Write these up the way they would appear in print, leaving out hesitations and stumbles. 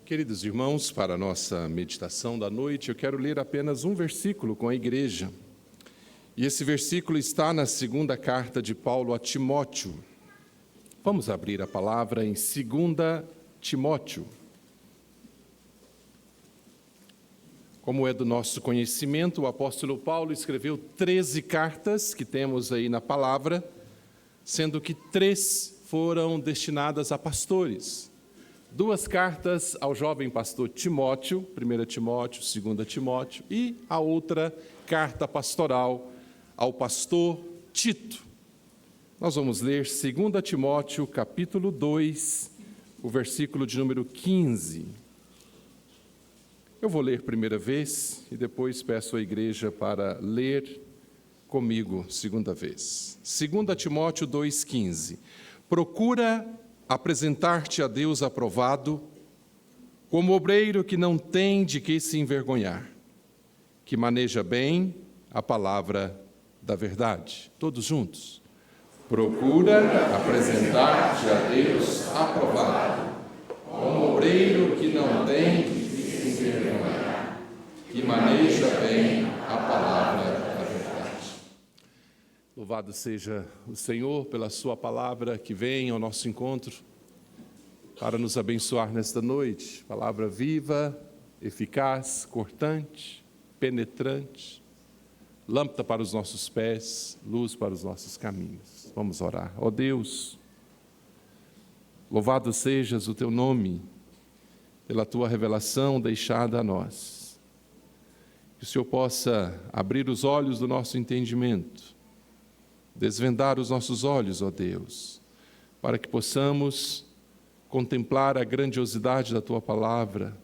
Queridos irmãos, para a nossa meditação da noite, eu quero ler apenas um versículo com a igreja. E esse versículo está na segunda carta de Paulo a Timóteo. Vamos abrir a palavra em 2 Timóteo. Como é do nosso conhecimento, o apóstolo Paulo escreveu 13 cartas que temos aí na palavra, sendo que 3 foram destinadas a pastores. 2 cartas ao jovem pastor Timóteo, 1 Timóteo, 2 Timóteo, e a outra carta pastoral ao pastor Tito. Nós vamos ler 2 Timóteo, capítulo 2, o versículo de número 15. Eu vou ler primeira vez e depois peço à igreja para ler comigo segunda vez. 2 Timóteo 2,15. Procura apresentar-te a Deus aprovado, como obreiro que não tem de que se envergonhar, que maneja bem a palavra da verdade. Todos juntos. Procura apresentar-te a Deus aprovado, como obreiro que não tem de que se envergonhar, que maneja bem a palavra da verdade. Louvado seja o Senhor pela sua palavra que vem ao nosso encontro para nos abençoar nesta noite. Palavra viva, eficaz, cortante, penetrante, lâmpada para os nossos pés, luz para os nossos caminhos. Vamos orar. Ó Deus, louvado sejas o teu nome pela tua revelação deixada a nós. Que o Senhor possa abrir os olhos do nosso entendimento, desvendar os nossos olhos, ó Deus, para que possamos contemplar a grandiosidade da Tua palavra,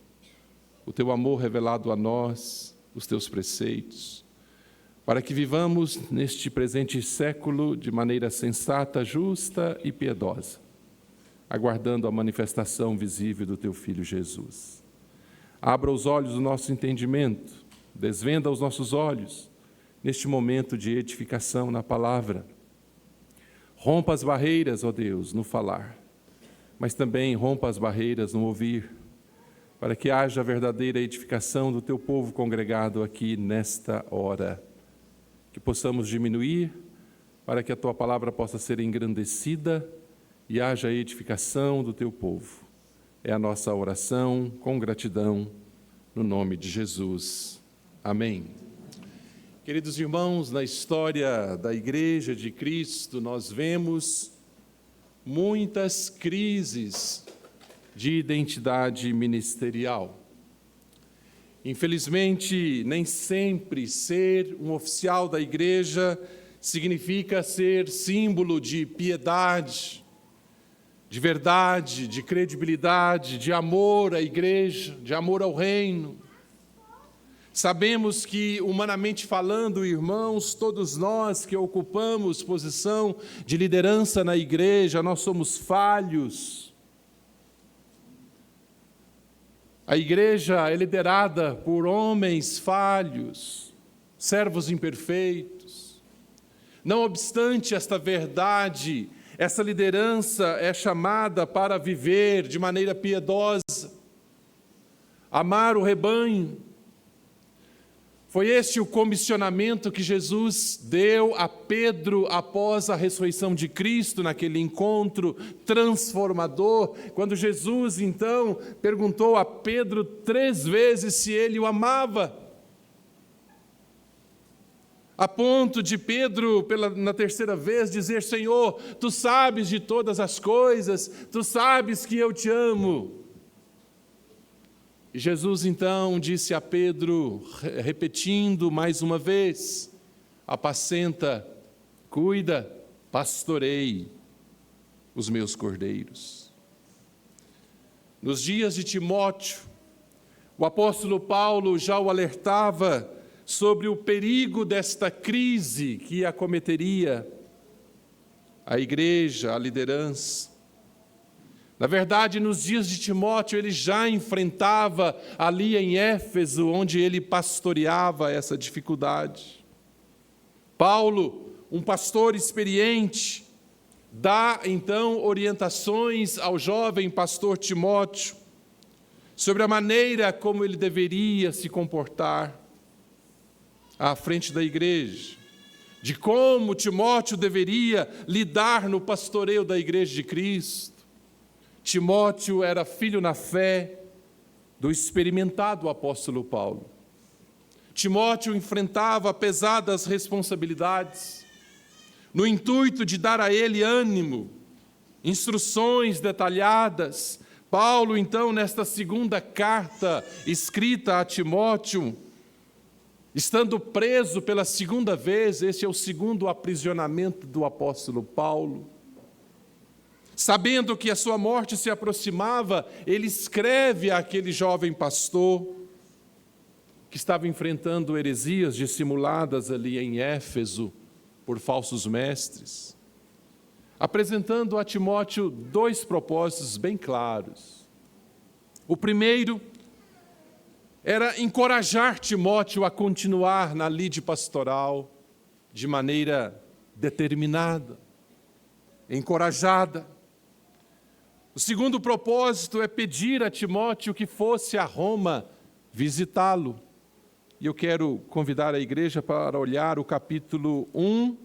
o Teu amor revelado a nós, os Teus preceitos, para que vivamos neste presente século de maneira sensata, justa e piedosa, aguardando a manifestação visível do Teu Filho Jesus. Abra os olhos do nosso entendimento, desvenda os nossos olhos, neste momento de edificação na palavra. Rompa as barreiras, ó Deus, no falar, mas também rompa as barreiras no ouvir, para que haja verdadeira edificação do teu povo congregado aqui nesta hora. Que possamos diminuir, para que a tua palavra possa ser engrandecida e haja edificação do teu povo. É a nossa oração com gratidão, no nome de Jesus. Amém. Queridos irmãos, na história da Igreja de Cristo, nós vemos muitas crises de identidade ministerial. Infelizmente, nem sempre ser um oficial da Igreja significa ser símbolo de piedade, de verdade, de credibilidade, de amor à Igreja, de amor ao Reino. Sabemos que, humanamente falando, irmãos, todos nós que ocupamos posição de liderança na igreja, nós somos falhos. A igreja é liderada por homens falhos, servos imperfeitos. Não obstante esta verdade, essa liderança é chamada para viver de maneira piedosa, amar o rebanho. Foi este o comissionamento que Jesus deu a Pedro após a ressurreição de Cristo, naquele encontro transformador, quando Jesus, então, perguntou a Pedro 3 vezes se ele o amava. A ponto de Pedro, na terceira vez, dizer: Senhor, Tu sabes de todas as coisas, Tu sabes que eu te amo. E Jesus, então, disse a Pedro, repetindo mais uma vez: apacenta, cuida, pastorei os meus cordeiros. Nos dias de Timóteo, o apóstolo Paulo já o alertava sobre o perigo desta crise que acometeria a igreja, a liderança. Na verdade, nos dias de Timóteo, ele já enfrentava ali em Éfeso, onde ele pastoreava essa dificuldade. Paulo, um pastor experiente, dá então orientações ao jovem pastor Timóteo sobre a maneira como ele deveria se comportar à frente da igreja, de como Timóteo deveria lidar no pastoreio da igreja de Cristo. Timóteo era filho na fé do experimentado apóstolo Paulo. Timóteo enfrentava pesadas responsabilidades, no intuito de dar a ele ânimo, instruções detalhadas. Paulo, então, nesta segunda carta escrita a Timóteo, estando preso pela segunda vez, esse é o segundo aprisionamento do apóstolo Paulo, sabendo que a sua morte se aproximava, ele escreve àquele jovem pastor que estava enfrentando heresias dissimuladas ali em Éfeso por falsos mestres, apresentando a Timóteo dois propósitos bem claros. O primeiro era encorajar Timóteo a continuar na lide pastoral de maneira determinada, encorajada. O segundo propósito é pedir a Timóteo que fosse a Roma visitá-lo. E eu quero convidar a igreja para olhar o capítulo 1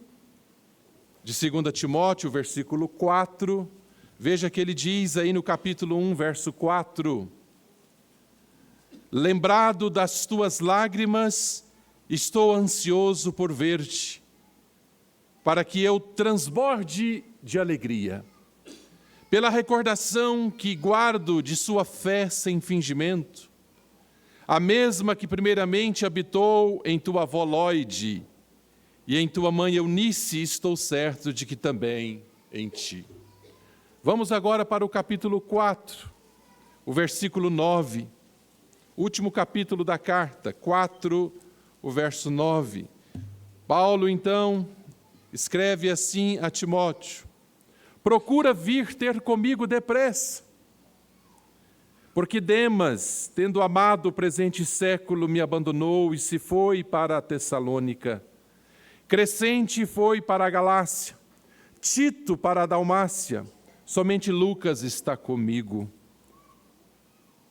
de 2 Timóteo, versículo 4. Veja que ele diz aí no capítulo 1, verso 4: lembrado das tuas lágrimas, estou ansioso por ver-te, para que eu transborde de alegria, pela recordação que guardo de sua fé sem fingimento, a mesma que primeiramente habitou em tua avó Lóide, e em tua mãe Eunice estou certo de que também em ti. Vamos agora para o capítulo 4, o versículo 9, último capítulo da carta, 4, o verso 9. Paulo, então, escreve assim a Timóteo: procura vir ter comigo depressa, porque Demas, tendo amado o presente século, me abandonou e se foi para a Tessalônica. Crescente foi para a Galácia, Tito para a Dalmácia, somente Lucas está comigo.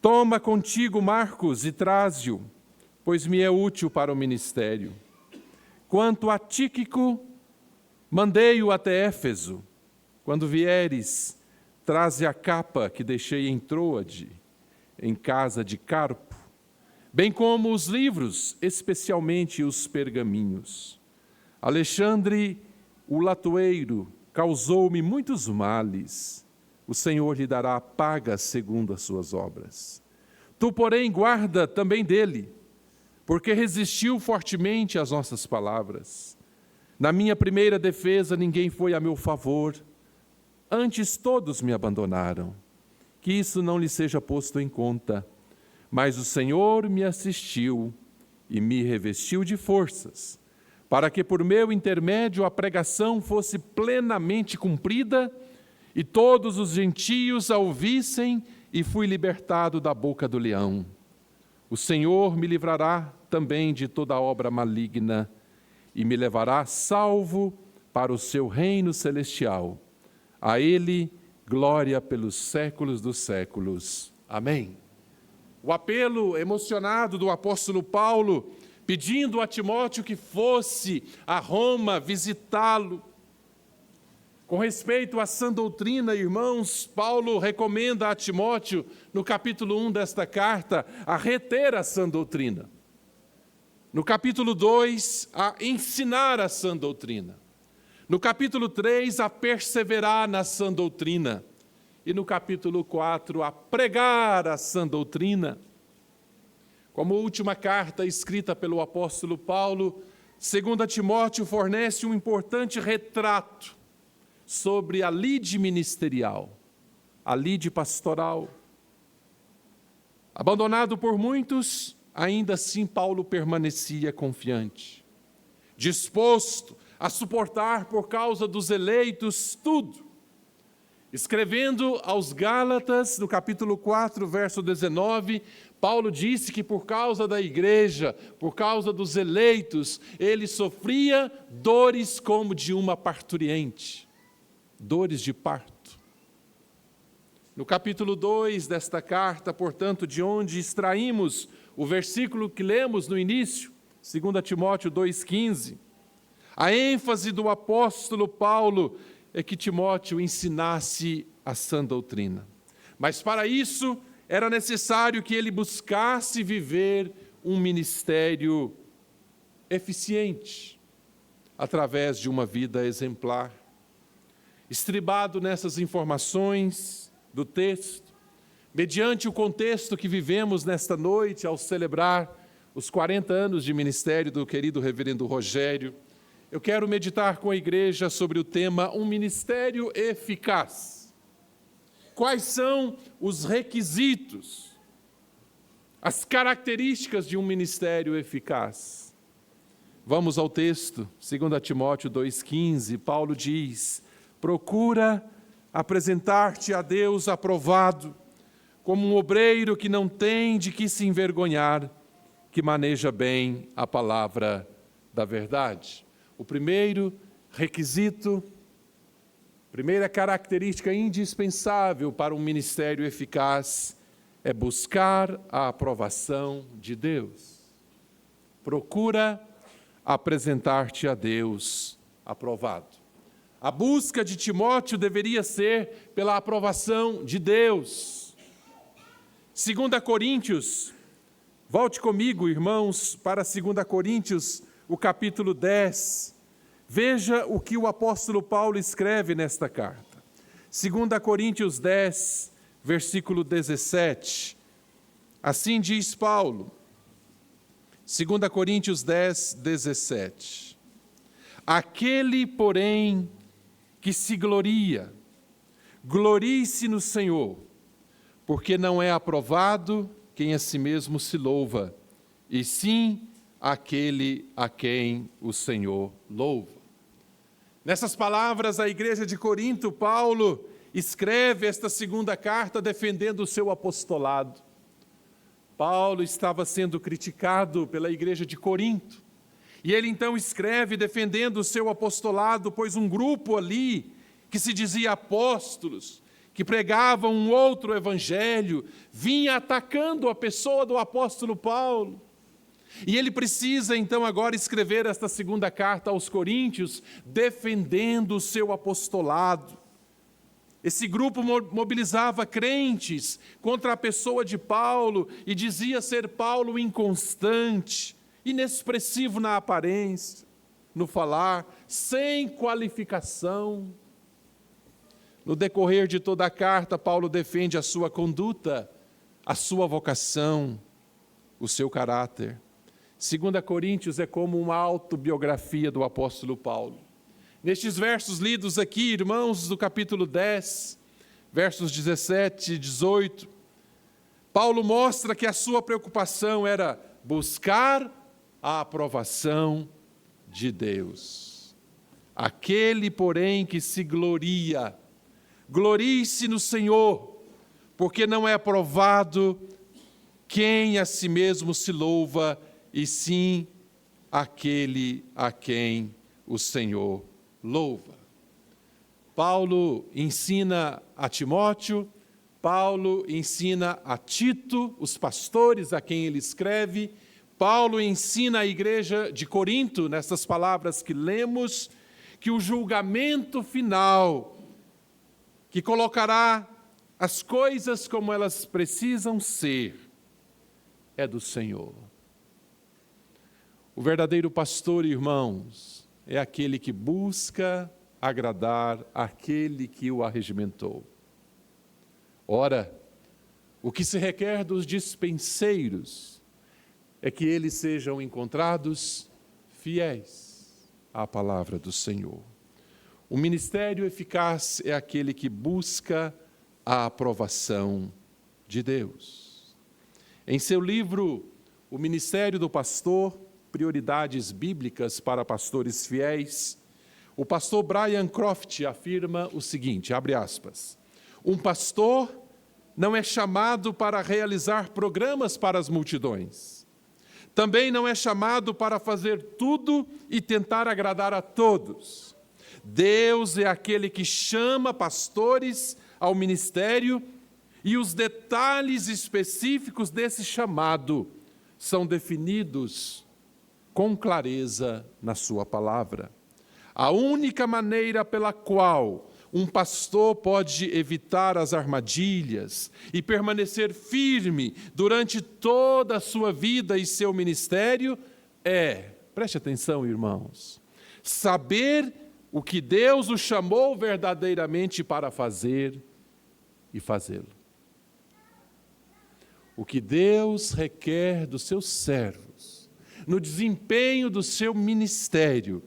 Toma contigo Marcos e traze-o, pois me é útil para o ministério. Quanto a Tíquico, mandei-o até Éfeso. Quando vieres, traze a capa que deixei em Troade, em casa de Carpo, bem como os livros, especialmente os pergaminhos. Alexandre, o latoeiro, causou-me muitos males. O Senhor lhe dará paga segundo as suas obras. Tu, porém, guarda também dele, porque resistiu fortemente às nossas palavras. Na minha primeira defesa ninguém foi a meu favor, antes todos me abandonaram. Que isso não lhe seja posto em conta, mas o Senhor me assistiu e me revestiu de forças, para que por meu intermédio a pregação fosse plenamente cumprida e todos os gentios a ouvissem, e fui libertado da boca do leão. O Senhor me livrará também de toda obra maligna e me levará salvo para o seu reino celestial. A Ele glória pelos séculos dos séculos. Amém. O apelo emocionado do apóstolo Paulo, pedindo a Timóteo que fosse a Roma visitá-lo. Com respeito à sã doutrina, irmãos, Paulo recomenda a Timóteo, no capítulo 1 desta carta, a reter a sã doutrina. No capítulo 2, a ensinar a sã doutrina. No capítulo 3, a perseverar na sã doutrina. E no capítulo 4, a pregar a sã doutrina. Como última carta escrita pelo apóstolo Paulo, 2 Timóteo fornece um importante retrato sobre a lide ministerial, a lide pastoral. Abandonado por muitos, ainda assim Paulo permanecia confiante, disposto a suportar por causa dos eleitos tudo. Escrevendo aos Gálatas, no capítulo 4, verso 19, Paulo disse que por causa da igreja, por causa dos eleitos, ele sofria dores como de uma parturiente, dores de parto. No capítulo 2 desta carta, portanto, de onde extraímos o versículo que lemos no início, 2 Timóteo 2,15, a ênfase do apóstolo Paulo é que Timóteo ensinasse a sã doutrina. Mas para isso era necessário que ele buscasse viver um ministério eficiente, através de uma vida exemplar. Estribado nessas informações do texto, mediante o contexto que vivemos nesta noite, ao celebrar os 40 anos de ministério do querido reverendo Rogério, eu quero meditar com a igreja sobre o tema Um Ministério Eficaz. Quais são os requisitos, as características de um ministério eficaz? Vamos ao texto, 2 Timóteo 2,15, Paulo diz: procura apresentar-te a Deus aprovado, como um obreiro que não tem de que se envergonhar, que maneja bem a palavra da verdade. O primeiro requisito, primeira característica indispensável para um ministério eficaz é buscar a aprovação de Deus. Procura apresentar-te a Deus aprovado. A busca de Timóteo deveria ser pela aprovação de Deus. 2 Coríntios, volte comigo, irmãos, para 2 Coríntios, o capítulo 10. Veja o que o apóstolo Paulo escreve nesta carta. 2 Coríntios 10, versículo 17. Assim diz Paulo, 2 Coríntios 10, 17. Aquele, porém, que se gloria, glorie-se no Senhor, porque não é aprovado quem a si mesmo se louva, e sim aquele a quem o Senhor louva. Nessas palavras, a igreja de Corinto, Paulo escreve esta segunda carta defendendo o seu apostolado. Paulo estava sendo criticado pela igreja de Corinto, e ele então escreve defendendo o seu apostolado, pois um grupo ali, que se dizia apóstolos, que pregavam um outro evangelho, vinha atacando a pessoa do apóstolo Paulo. E ele precisa então agora escrever esta segunda carta aos Coríntios, defendendo o seu apostolado. Esse grupo mobilizava crentes contra a pessoa de Paulo e dizia ser Paulo inconstante, inexpressivo na aparência, no falar, sem qualificação. No decorrer de toda a carta, Paulo defende a sua conduta, a sua vocação, o seu caráter. 2 Coríntios é como uma autobiografia do apóstolo Paulo. Nestes versos lidos aqui, irmãos, do capítulo 10, versos 17 e 18, Paulo mostra que a sua preocupação era buscar a aprovação de Deus. Aquele, porém, que se gloria, glorie-se no Senhor, porque não é aprovado quem a si mesmo se louva, e sim aquele a quem o Senhor louva. Paulo ensina a Timóteo, Paulo ensina a Tito, os pastores a quem ele escreve, Paulo ensina a igreja de Corinto, nessas palavras que lemos, que o julgamento final, que colocará as coisas como elas precisam ser, é do Senhor. O verdadeiro pastor, irmãos, é aquele que busca agradar aquele que o arregimentou. Ora, o que se requer dos dispenseiros é que eles sejam encontrados fiéis à palavra do Senhor. O ministério eficaz é aquele que busca a aprovação de Deus. Em seu livro, O Ministério do Pastor, Prioridades Bíblicas para Pastores Fiéis, o pastor Brian Croft afirma o seguinte, abre aspas, um pastor não é chamado para realizar programas para as multidões. Também não é chamado para fazer tudo e tentar agradar a todos. Deus é aquele que chama pastores ao ministério e os detalhes específicos desse chamado são definidos com clareza na sua palavra. A única maneira pela qual um pastor pode evitar as armadilhas e permanecer firme durante toda a sua vida e seu ministério preste atenção, irmãos, saber o que Deus o chamou verdadeiramente para fazer e fazê-lo. O que Deus requer dos seus servos, no desempenho do seu ministério,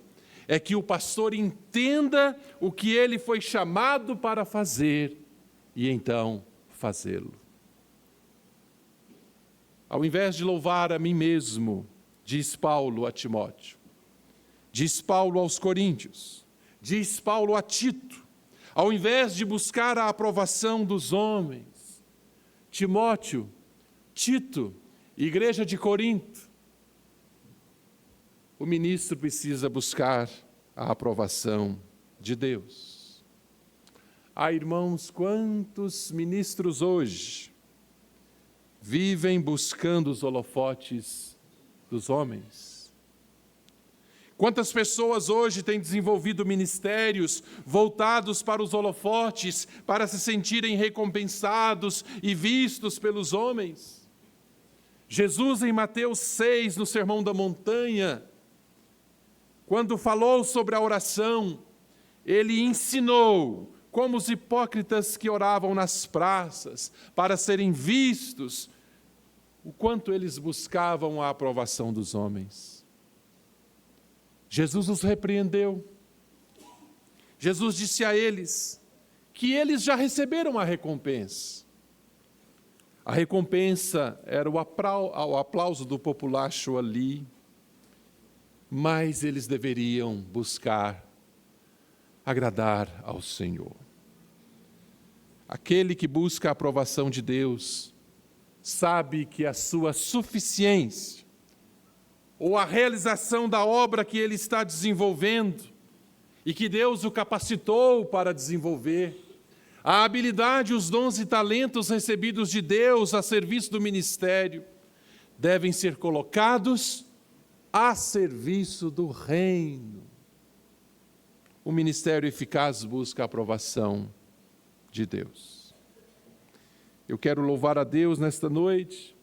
é que o pastor entenda o que ele foi chamado para fazer e então fazê-lo. Ao invés de louvar a mim mesmo, diz Paulo a Timóteo, diz Paulo aos Coríntios, diz Paulo a Tito, ao invés de buscar a aprovação dos homens, Timóteo, Tito, igreja de Corinto, o ministro precisa buscar a aprovação de Deus. Irmãos, quantos ministros hoje vivem buscando os holofotes dos homens? Quantas pessoas hoje têm desenvolvido ministérios voltados para os holofotes, para se sentirem recompensados e vistos pelos homens? Jesus, em Mateus 6, no Sermão da Montanha, quando falou sobre a oração, ele ensinou como os hipócritas que oravam nas praças para serem vistos, o quanto eles buscavam a aprovação dos homens. Jesus os repreendeu. Jesus disse a eles que eles já receberam a recompensa. A recompensa era o aplauso do populacho ali, mas eles deveriam buscar agradar ao Senhor. Aquele que busca a aprovação de Deus sabe que a sua suficiência ou a realização da obra que ele está desenvolvendo e que Deus o capacitou para desenvolver, a habilidade, os dons e talentos recebidos de Deus a serviço do ministério devem ser colocados a serviço do reino. O ministério eficaz busca a aprovação de Deus. Eu quero louvar a Deus nesta noite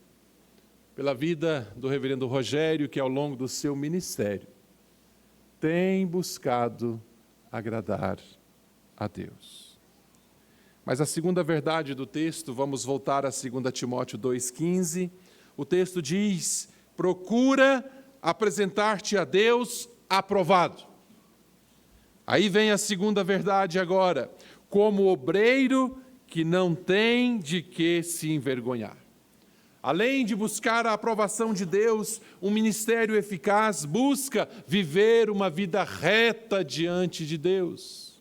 pela vida do reverendo Rogério, que ao longo do seu ministério tem buscado agradar a Deus. Mas a segunda verdade do texto, vamos voltar a 2 Timóteo 2,15, o texto diz: procura apresentar-te a Deus aprovado. Aí vem a segunda verdade agora, como obreiro que não tem de que se envergonhar. Além de buscar a aprovação de Deus, um ministério eficaz busca viver uma vida reta diante de Deus.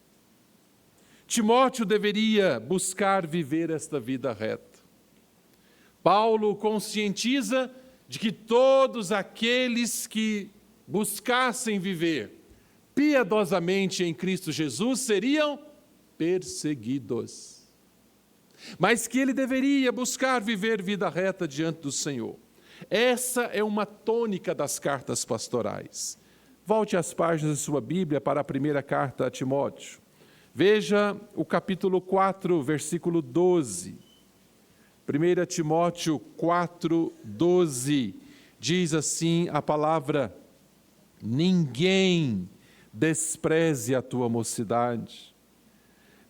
Timóteo deveria buscar viver esta vida reta. Paulo conscientiza de que todos aqueles que buscassem viver piedosamente em Cristo Jesus seriam perseguidos. Mas que ele deveria buscar viver vida reta diante do Senhor. Essa é uma tônica das cartas pastorais. Volte às páginas de sua Bíblia para a primeira carta a Timóteo. Veja o capítulo 4, versículo 12. 1 Timóteo 4, 12, diz assim a palavra: ninguém despreze a tua mocidade.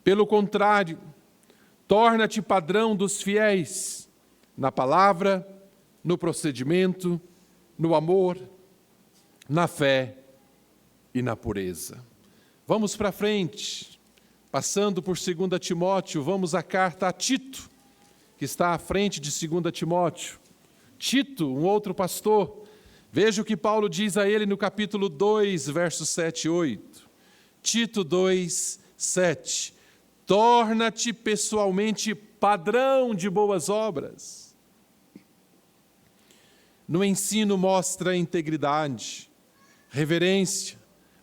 Pelo contrário, torna-te padrão dos fiéis, na palavra, no procedimento, no amor, na fé e na pureza. Vamos para frente, passando por 2 Timóteo, vamos à carta a Tito, que está à frente de 2 Timóteo. Tito, um outro pastor, veja o que Paulo diz a ele no capítulo 2, versos 7 e 8. Tito 2, 7. Torna-te pessoalmente padrão de boas obras. No ensino mostra integridade, reverência,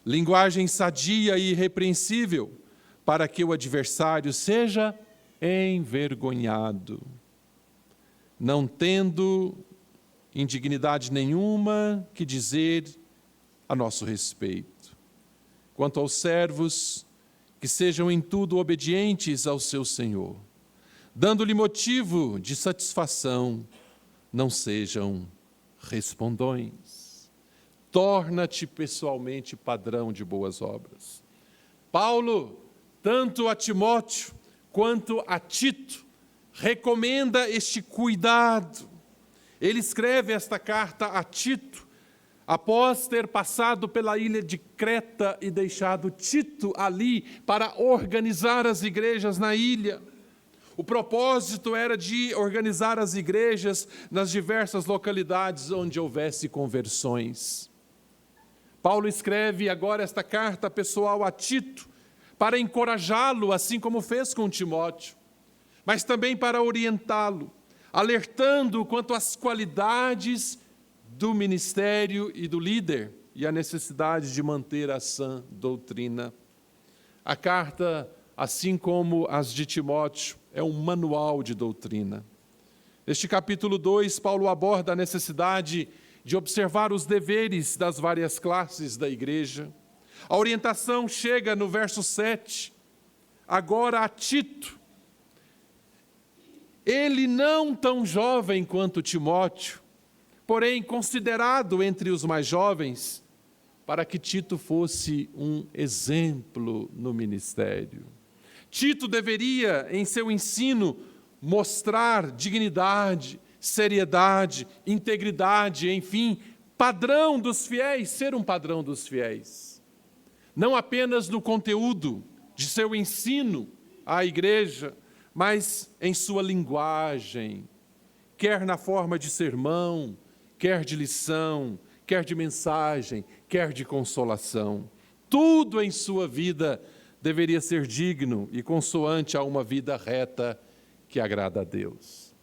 linguagem sadia e irrepreensível, para que o adversário seja envergonhado, não tendo indignidade nenhuma que dizer a nosso respeito. Quanto aos servos, que sejam em tudo obedientes ao seu Senhor, dando-lhe motivo de satisfação, não sejam respondões. Torna-te pessoalmente padrão de boas obras. Paulo, tanto a Timóteo quanto a Tito, recomenda este cuidado. Ele escreve esta carta a Tito, após ter passado pela ilha de Creta e deixado Tito ali para organizar as igrejas na ilha. O propósito era de organizar as igrejas nas diversas localidades onde houvesse conversões. Paulo escreve agora esta carta pessoal a Tito para encorajá-lo, assim como fez com Timóteo, mas também para orientá-lo, alertando quanto às qualidades do ministério e do líder e a necessidade de manter a sã doutrina. A carta, assim como as de Timóteo, é um manual de doutrina. Neste capítulo 2, Paulo aborda a necessidade de observar os deveres das várias classes da igreja. A orientação chega no verso 7, agora a Tito. Ele não tão jovem quanto Timóteo, porém considerado entre os mais jovens, para que Tito fosse um exemplo no ministério. Tito deveria, em seu ensino, mostrar dignidade, seriedade, integridade, enfim, padrão dos fiéis, ser um padrão dos fiéis. Não apenas no conteúdo de seu ensino à igreja, mas em sua linguagem, quer na forma de sermão, quer de lição, quer de mensagem, quer de consolação. Tudo em sua vida deveria ser digno e consoante a uma vida reta que agrada a Deus.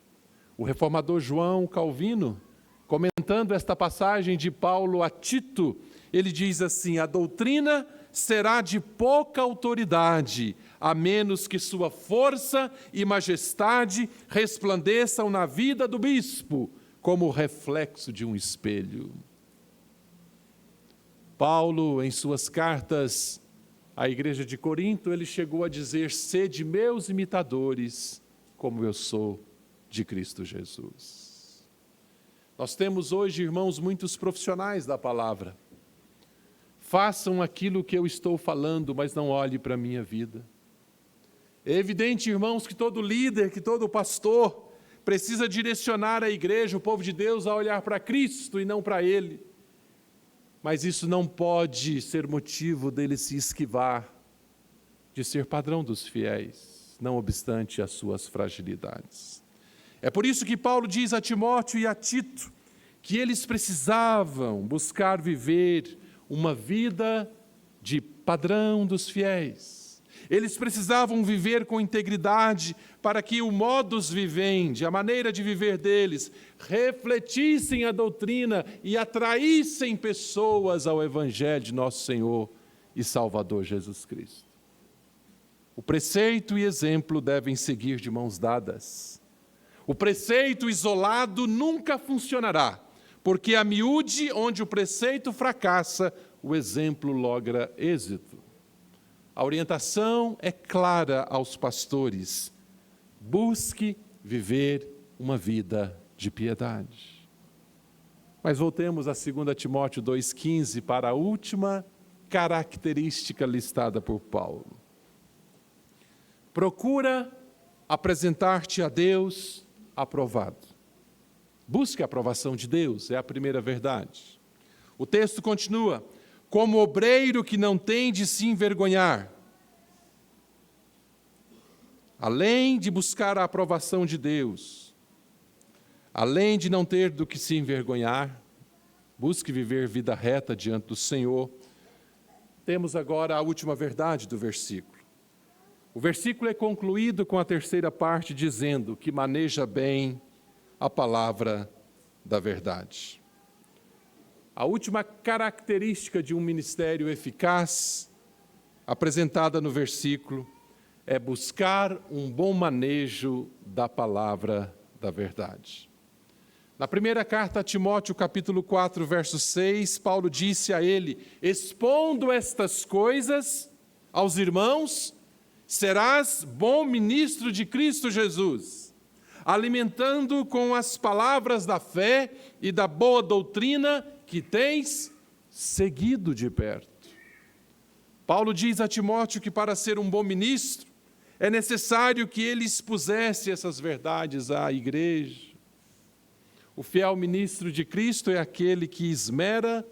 O reformador João Calvino, comentando esta passagem de Paulo a Tito, ele diz assim: a doutrina será de pouca autoridade, a menos que sua força e majestade resplandeçam na vida do bispo, como o reflexo de um espelho. Paulo, em suas cartas à igreja de Corinto, ele chegou a dizer: sede meus imitadores, como eu sou de Cristo Jesus. Nós temos hoje, irmãos, muitos profissionais da palavra. Façam aquilo que eu estou falando, mas não olhe para a minha vida. É evidente, irmãos, que todo líder, que todo pastor precisa direcionar a igreja, o povo de Deus, a olhar para Cristo e não para ele. Mas isso não pode ser motivo dele se esquivar de ser padrão dos fiéis, não obstante as suas fragilidades. É por isso que Paulo diz a Timóteo e a Tito que eles precisavam buscar viver uma vida de padrão dos fiéis. Eles precisavam viver com integridade para que o modus vivendi, a maneira de viver deles, refletissem a doutrina e atraíssem pessoas ao Evangelho de nosso Senhor e Salvador Jesus Cristo. O preceito e exemplo devem seguir de mãos dadas. O preceito isolado nunca funcionará, porque a miúde onde o preceito fracassa, o exemplo logra êxito. A orientação é clara aos pastores: busque viver uma vida de piedade. Mas voltemos a 2 Timóteo 2,15 para a última característica listada por Paulo. Procura apresentar-te a Deus aprovado. Busque a aprovação de Deus, é a primeira verdade. O texto continua: como obreiro que não tem de se envergonhar. Além de buscar a aprovação de Deus, além de não ter do que se envergonhar, busque viver vida reta diante do Senhor. Temos agora a última verdade do versículo. O versículo é concluído com a terceira parte dizendo que maneja bem a palavra da verdade. A última característica de um ministério eficaz, apresentada no versículo, é buscar um bom manejo da palavra da verdade. Na primeira carta a Timóteo, capítulo 4, verso 6, Paulo disse a ele: expondo estas coisas aos irmãos, serás bom ministro de Cristo Jesus, alimentando com as palavras da fé e da boa doutrina que tens seguido de perto. Paulo diz a Timóteo que para ser um bom ministro, é necessário que ele expusesse essas verdades à igreja. O fiel ministro de Cristo é aquele que esmera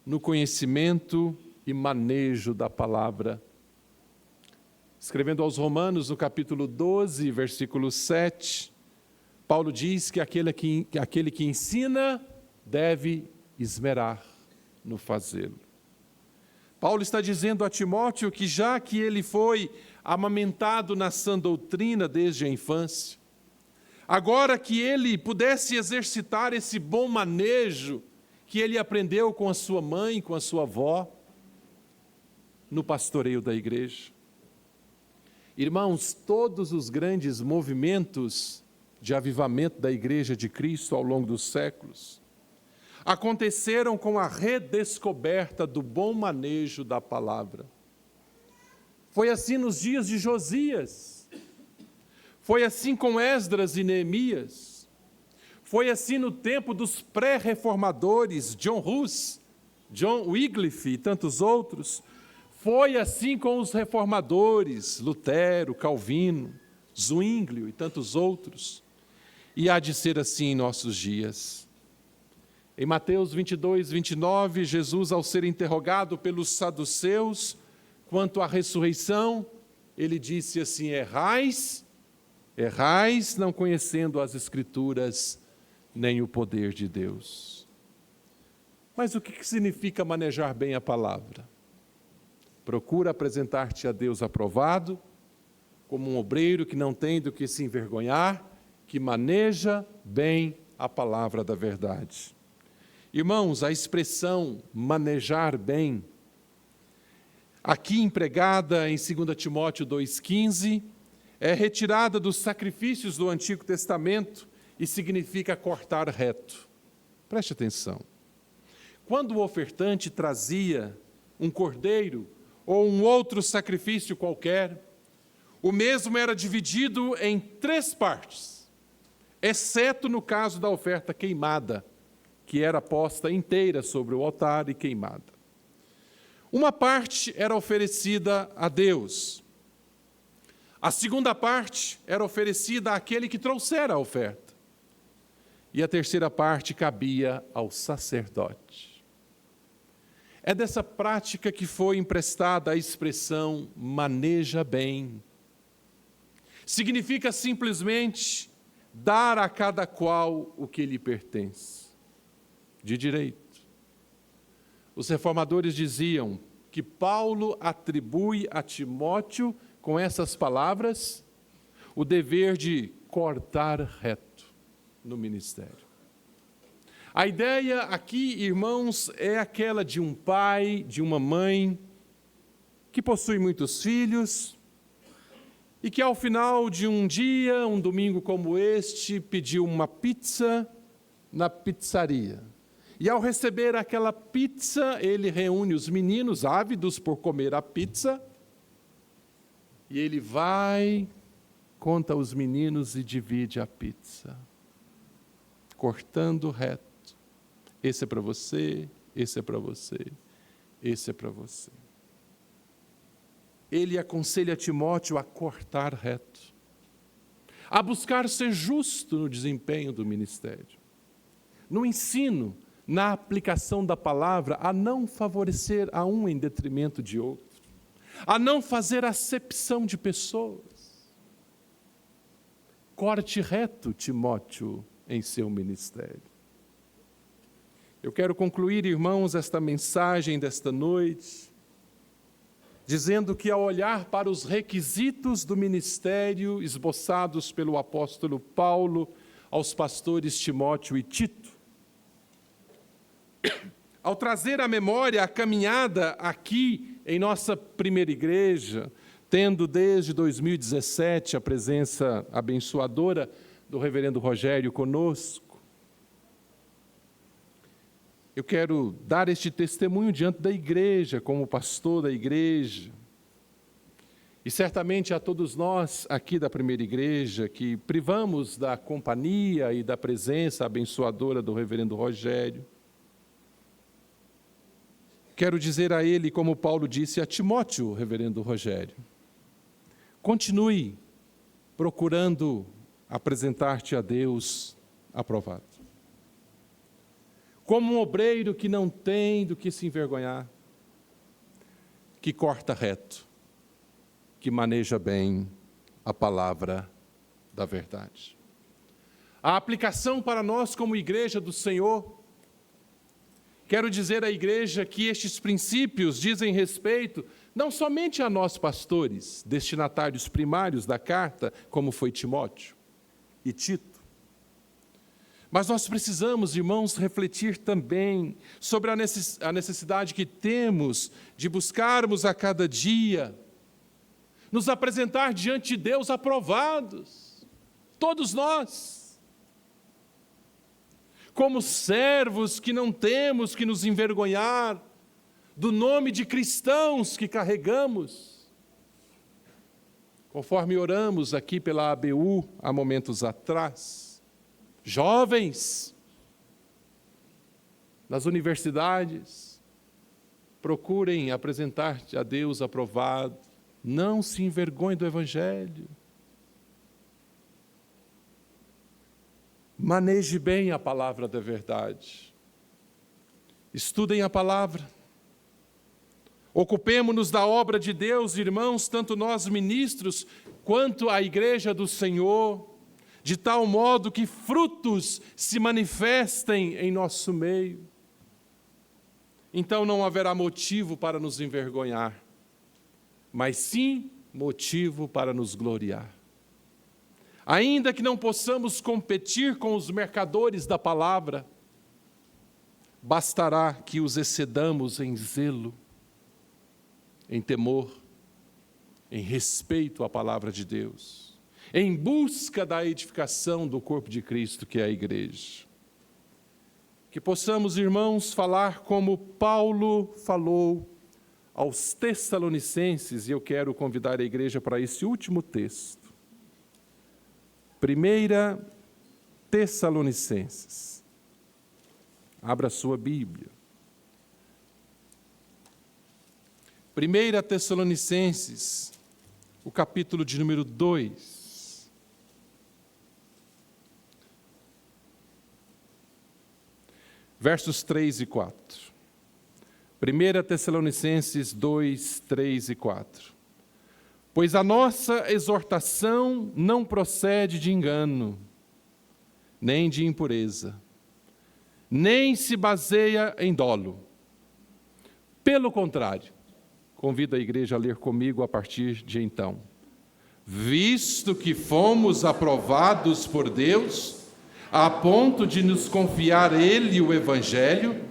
no conhecimento e manejo da palavra. Escrevendo aos Romanos, no capítulo 12, versículo 7, Paulo diz que aquele que ensina deve esmerar no fazê-lo. Paulo está dizendo a Timóteo que já que ele foi amamentado na sã doutrina desde a infância, agora que ele pudesse exercitar esse bom manejo que ele aprendeu com a sua mãe, com a sua avó, no pastoreio da igreja. Irmãos, todos os grandes movimentos de avivamento da Igreja de Cristo ao longo dos séculos aconteceram com a redescoberta do bom manejo da palavra. Foi assim nos dias de Josias, foi assim com Esdras e Neemias, foi assim no tempo dos pré-reformadores, John Hus, John Wycliffe e tantos outros, foi assim com os reformadores, Lutero, Calvino, Zwinglio e tantos outros, e há de ser assim em nossos dias. Em Mateus 22, 29, Jesus, ao ser interrogado pelos saduceus quanto à ressurreição, ele disse assim: errais, não conhecendo as Escrituras, nem o poder de Deus. Mas o que significa manejar bem a palavra? Procura apresentar-te a Deus aprovado, como um obreiro que não tem do que se envergonhar, que maneja bem a palavra da verdade. Irmãos, a expressão manejar bem, aqui empregada em 2 Timóteo 2,15, é retirada dos sacrifícios do Antigo Testamento e significa cortar reto. Preste atenção. Quando o ofertante trazia um cordeiro ou um outro sacrifício qualquer, o mesmo era dividido em 3 partes, exceto no caso da oferta queimada, que era posta inteira sobre o altar e queimada. Uma parte era oferecida a Deus. A segunda parte era oferecida àquele que trouxera a oferta. E a terceira parte cabia ao sacerdote. É dessa prática que foi emprestada a expressão maneja bem. Significa simplesmente dar a cada qual o que lhe pertence, de direito. Os reformadores diziam que Paulo atribui a Timóteo, com essas palavras, o dever de cortar reto no ministério. A ideia aqui, irmãos, é aquela de um pai, de uma mãe, que possui muitos filhos, e que ao final de um dia, um domingo como este, pediu uma pizza na pizzaria. E ao receber aquela pizza, ele reúne os meninos ávidos por comer a pizza, e ele vai, conta aos meninos e divide a pizza, cortando reto. Esse é para você, esse é para você, esse é para você. Ele aconselha Timóteo a cortar reto, a buscar ser justo no desempenho do ministério, no ensino, na aplicação da palavra, a não favorecer a um em detrimento de outro, a não fazer acepção de pessoas. Corte reto, Timóteo, em seu ministério. Eu quero concluir, irmãos, esta mensagem desta noite, dizendo que ao olhar para os requisitos do ministério esboçados pelo apóstolo Paulo aos pastores Timóteo e Tito, ao trazer à memória a caminhada aqui em nossa primeira igreja, tendo desde 2017 a presença abençoadora do reverendo Rogério conosco. Eu quero dar este testemunho diante da igreja, como pastor da igreja. E certamente a todos nós aqui da primeira igreja, que privamos da companhia e da presença abençoadora do reverendo Rogério, quero dizer a ele, como Paulo disse a Timóteo, reverendo Rogério, continue procurando apresentar-te a Deus aprovado. Como um obreiro que não tem do que se envergonhar, que corta reto, que maneja bem a palavra da verdade. A aplicação para nós como igreja do Senhor, quero dizer à igreja que estes princípios dizem respeito não somente a nós pastores, destinatários primários da carta, como foi Timóteo e Tito, mas nós precisamos, irmãos, refletir também sobre a necessidade que temos de buscarmos a cada dia nos apresentar diante de Deus aprovados, todos nós, como servos que não temos que nos envergonhar do nome de cristãos que carregamos. Conforme oramos aqui pela ABU há momentos atrás, jovens nas universidades, procurem apresentar-te a Deus aprovado, não se envergonhe do Evangelho. Maneje bem a palavra da verdade. Estudem a palavra. Ocupemo-nos da obra de Deus, irmãos, tanto nós ministros, quanto a igreja do Senhor, de tal modo que frutos se manifestem em nosso meio. Então não haverá motivo para nos envergonhar, mas sim motivo para nos gloriar. Ainda que não possamos competir com os mercadores da palavra, bastará que os excedamos em zelo, em temor, em respeito à palavra de Deus, em busca da edificação do corpo de Cristo, que é a igreja. Que possamos, irmãos, falar como Paulo falou aos Tessalonicenses, e eu quero convidar a igreja para esse último texto. 1 Tessalonicenses. Abra a sua Bíblia. 1 Tessalonicenses, o capítulo de número 2. Versos 3 e 4. 1 Tessalonicenses 2, 3 e 4. Pois a nossa exortação não procede de engano, nem de impureza, nem se baseia em dolo. Pelo contrário, convido a igreja a ler comigo a partir de então. Visto que fomos aprovados por Deus, a ponto de nos confiar Ele o Evangelho,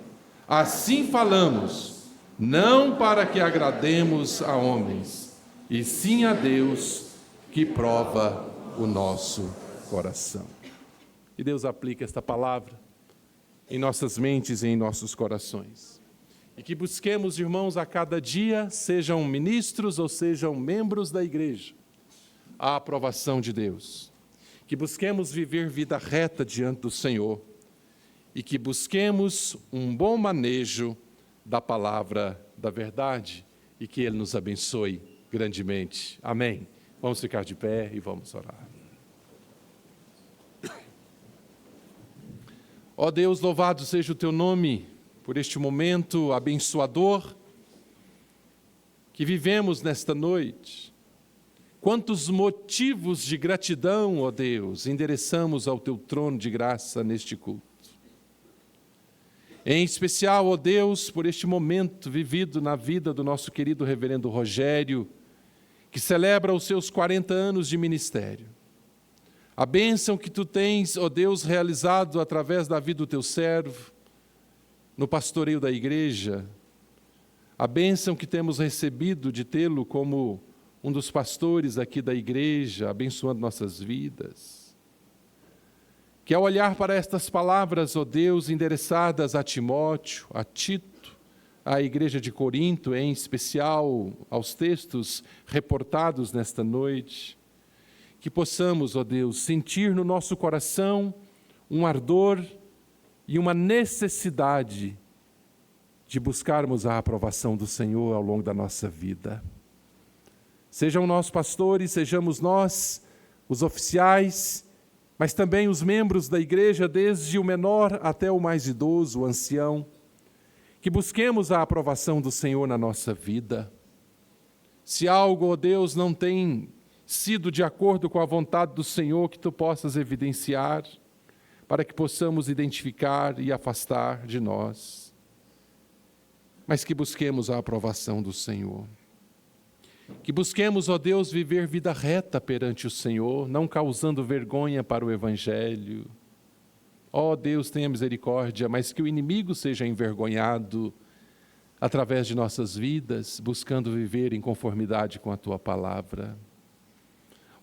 assim falamos, não para que agrademos a homens, e sim a Deus que prova o nosso coração. E Deus aplica esta palavra em nossas mentes e em nossos corações. E que busquemos, irmãos, a cada dia, sejam ministros ou sejam membros da igreja, a aprovação de Deus. Que busquemos viver vida reta diante do Senhor e que busquemos um bom manejo da palavra da verdade e que Ele nos abençoe grandemente. Amém. Vamos ficar de pé e vamos orar. Ó Deus, louvado seja o Teu nome por este momento abençoador que vivemos nesta noite. Quantos motivos de gratidão, ó Deus, endereçamos ao Teu trono de graça neste culto. Em especial, ó Deus, por este momento vivido na vida do nosso querido reverendo Rogério, que celebra os seus 40 anos de ministério. A bênção que Tu tens, ó Deus, realizado através da vida do Teu servo, no pastoreio da igreja, a bênção que temos recebido de tê-lo como um dos pastores aqui da igreja, abençoando nossas vidas. Que ao olhar para estas palavras, ó Deus, endereçadas a Timóteo, a Tito, à igreja de Corinto, em especial aos textos reportados nesta noite, que possamos, ó Deus, sentir no nosso coração um ardor e uma necessidade de buscarmos a aprovação do Senhor ao longo da nossa vida. Sejam nós pastores, sejamos nós os oficiais, mas também os membros da igreja, desde o menor até o mais idoso, o ancião, que busquemos a aprovação do Senhor na nossa vida. Se algo, ó Deus, não tem sido de acordo com a vontade do Senhor, que Tu possas evidenciar, para que possamos identificar e afastar de nós, mas que busquemos a aprovação do Senhor. Que busquemos, ó Deus, viver vida reta perante o Senhor, não causando vergonha para o Evangelho. Ó Deus, tenha misericórdia, mas que o inimigo seja envergonhado através de nossas vidas, buscando viver em conformidade com a Tua palavra.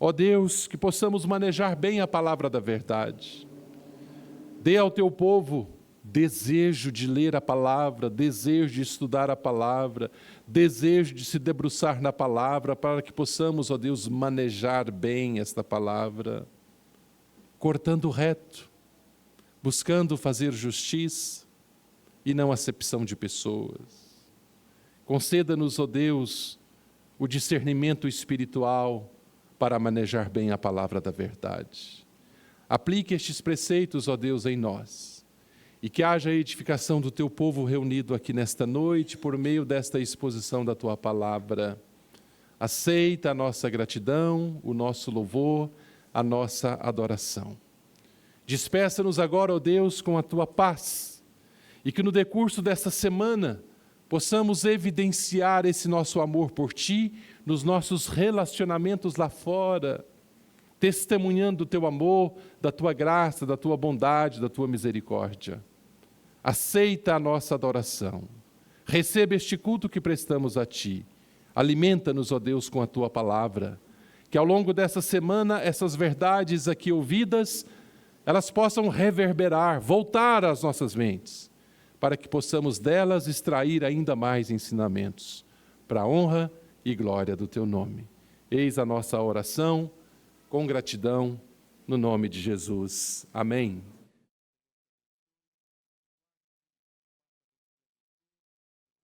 Ó Deus, que possamos manejar bem a palavra da verdade. Dê ao Teu povo desejo de ler a palavra, desejo de estudar a palavra, desejo de se debruçar na palavra, para que possamos, ó Deus, manejar bem esta palavra, cortando reto, buscando fazer justiça e não acepção de pessoas. Conceda-nos, ó Deus, o discernimento espiritual para manejar bem a palavra da verdade. Aplique estes preceitos, ó Deus, em nós. E que haja a edificação do Teu povo reunido aqui nesta noite, por meio desta exposição da Tua palavra. Aceita a nossa gratidão, o nosso louvor, a nossa adoração. Despeça-nos agora, ó Deus, com a Tua paz, e que no decurso desta semana possamos evidenciar esse nosso amor por Ti, nos nossos relacionamentos lá fora, testemunhando o Teu amor, da Tua graça, da Tua bondade, da Tua misericórdia. Aceita a nossa adoração. Receba este culto que prestamos a Ti. Alimenta-nos, ó Deus, com a Tua palavra. Que ao longo dessa semana, essas verdades aqui ouvidas, elas possam reverberar, voltar às nossas mentes, para que possamos delas extrair ainda mais ensinamentos, para a honra e glória do Teu nome. Eis a nossa oração, com gratidão, no nome de Jesus. Amém.